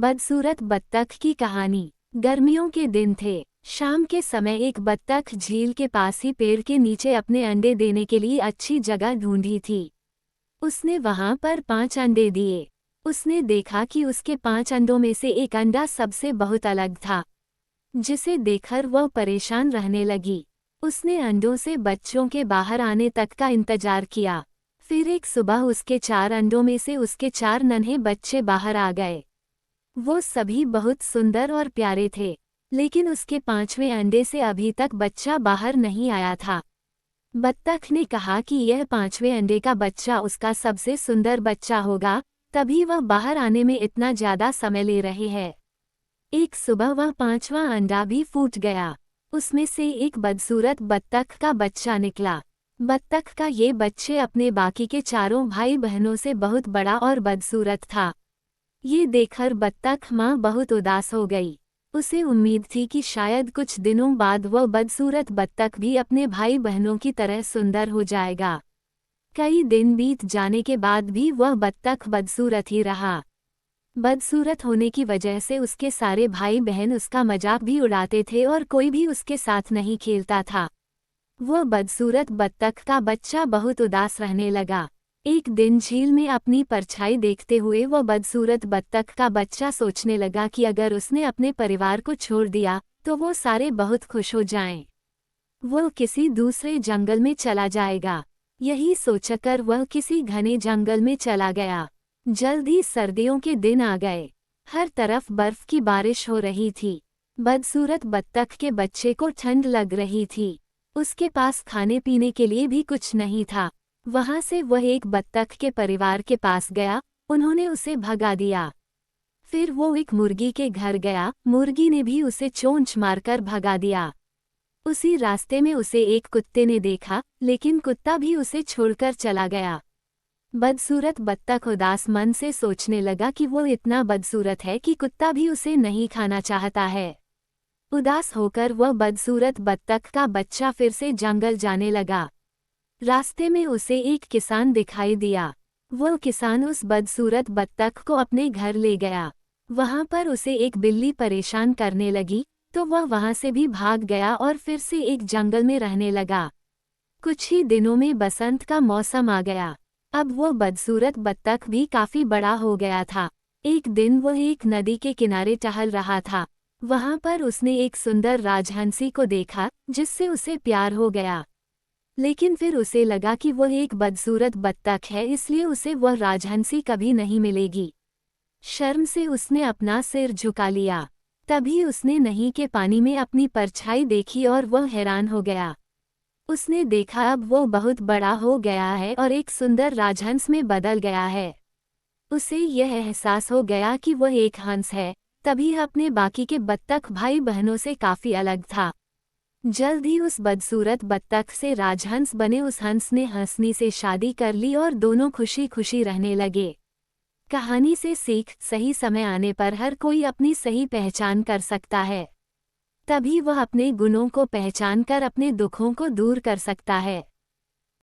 बदसूरत बत्तख की कहानी। गर्मियों के दिन थे। शाम के समय एक बत्तख झील के पास ही पेड़ के नीचे अपने अंडे देने के लिए अच्छी जगह ढूंढी थी। उसने वहां पर 5 अंडे दिए। उसने देखा कि उसके 5 अंडों में से एक अंडा सबसे बहुत अलग था, जिसे देखकर वह परेशान रहने लगी। उसने अंडों से बच्चों के बाहर आने तक का इंतजार किया। फिर एक सुबह उसके 4 अंडों में से उसके 4 नन्हे बच्चे बाहर आ गए। वो सभी बहुत सुंदर और प्यारे थे, लेकिन उसके 5वें अंडे से अभी तक बच्चा बाहर नहीं आया था। बत्तख ने कहा कि यह 5वें अंडे का बच्चा उसका सबसे सुंदर बच्चा होगा, तभी वह बाहर आने में इतना ज्यादा समय ले रहे हैं। एक सुबह वह 5वां अंडा भी फूट गया। उसमें से एक बदसूरत बत्तख का बच्चा निकला। बत्तख का ये बच्चे अपने बाकी के चारों भाई बहनों से बहुत बड़ा और बदसूरत था। ये देखकर बत्तख माँ बहुत उदास हो गई। उसे उम्मीद थी कि शायद कुछ दिनों बाद वह बदसूरत बत्तख भी अपने भाई बहनों की तरह सुंदर हो जाएगा। कई दिन बीत जाने के बाद भी वह बत्तख बदसूरत ही रहा। बदसूरत होने की वजह से उसके सारे भाई बहन उसका मजाक भी उड़ाते थे और कोई भी उसके साथ नहीं खेलता था। वह बदसूरत बत्तख का बच्चा बहुत उदास रहने लगा। एक दिन झील में अपनी परछाई देखते हुए वह बदसूरत बत्तख का बच्चा सोचने लगा कि अगर उसने अपने परिवार को छोड़ दिया तो वो सारे बहुत खुश हो जाएं। वो किसी दूसरे जंगल में चला जाएगा। यही सोचकर वह किसी घने जंगल में चला गया। जल्द ही सर्दियों के दिन आ गए। हर तरफ बर्फ की बारिश हो रही थी। बदसूरत बत्तख के बच्चे को ठंड लग रही थी। उसके पास खाने पीने के लिए भी कुछ नहीं था। वहां से वह एक बत्तख के परिवार के पास गया। उन्होंने उसे भगा दिया। फिर वो एक मुर्गी के घर गया। मुर्गी ने भी उसे चोंच मारकर भगा दिया। उसी रास्ते में उसे एक कुत्ते ने देखा, लेकिन कुत्ता भी उसे छोड़कर चला गया। बदसूरत बत्तख उदास मन से सोचने लगा कि वो इतना बदसूरत है कि कुत्ता भी उसे नहीं खाना चाहता है। उदास होकर वह बदसूरत बत्तख का बच्चा फिर से जंगल जाने लगा। रास्ते में उसे एक किसान दिखाई दिया। वह किसान उस बदसूरत बत्तख को अपने घर ले गया। वहां पर उसे एक बिल्ली परेशान करने लगी, तो वह वहां से भी भाग गया और फिर से एक जंगल में रहने लगा। कुछ ही दिनों में बसंत का मौसम आ गया। अब वो बदसूरत बत्तख भी काफी बड़ा हो गया था। एक दिन वह एक नदी के किनारे टहल रहा था। वहां पर उसने एक सुंदर राजहंसी को देखा, जिससे उसे प्यार हो गया। लेकिन फिर उसे लगा कि वह एक बदसूरत बत्तख है, इसलिए उसे वह राजहंसी कभी नहीं मिलेगी। शर्म से उसने अपना सिर झुका लिया। तभी उसने नदी के पानी में अपनी परछाई देखी और वह हैरान हो गया। उसने देखा अब वो बहुत बड़ा हो गया है और एक सुंदर राजहंस में बदल गया है। उसे यह एहसास हो गया कि वह एक हंस है, तभी अपने बाकी के बत्तख भाई बहनों से काफी अलग था। जल्द ही उस बदसूरत बत्तख से राजहंस बने उस हंस ने हंसनी से शादी कर ली और दोनों खुशी खुशी रहने लगे। कहानी से सीख, सही समय आने पर हर कोई अपनी सही पहचान कर सकता है। तभी वह अपने गुणों को पहचान कर अपने दुखों को दूर कर सकता है।